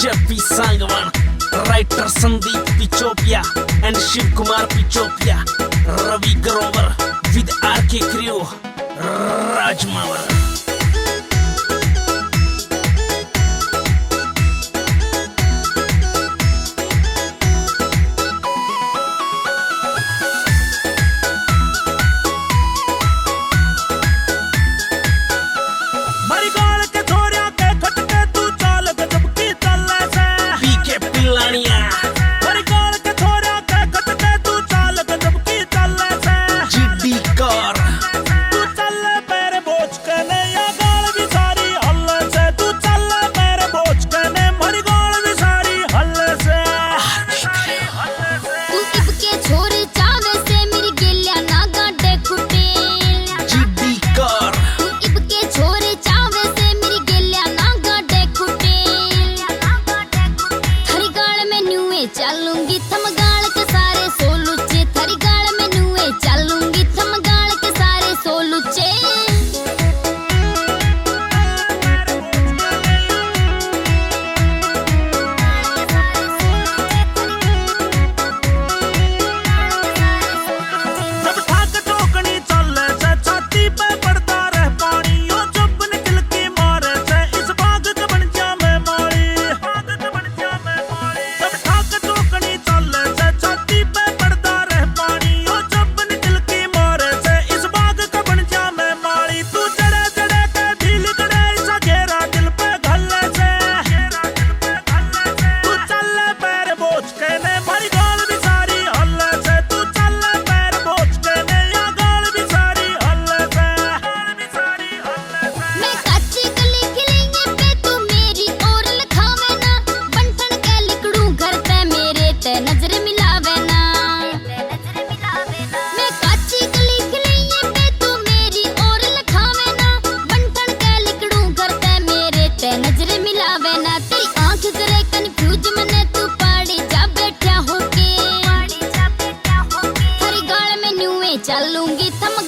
Jeffy Sangwan, writer Sandeep Pichopia and Shiv Kumar Pichopia, Ravi Grover with RK Crew, Rajmawar. चलूंगी थमगाल के सारे सोलूचे थारी गाल में नुए चलूंगी थमगाल के सारे सोलूचे जब ठाक ठोकनी चले से छाती पे पड़ता रह पानी ओ जब निकल के मारे से इस बाग के बन जा मैं मारी नजर मिलावे ना मैं काची गली खिलैये पे तू मेरी और लखावे ना बनठन के लिकड़ू करते मेरे ते नजर मिलावे ना तेरी आंख करे कंफ्यूज मने तू पाड़ी जा बैठा होके थारी गाल में न्यूए चलूंगी थम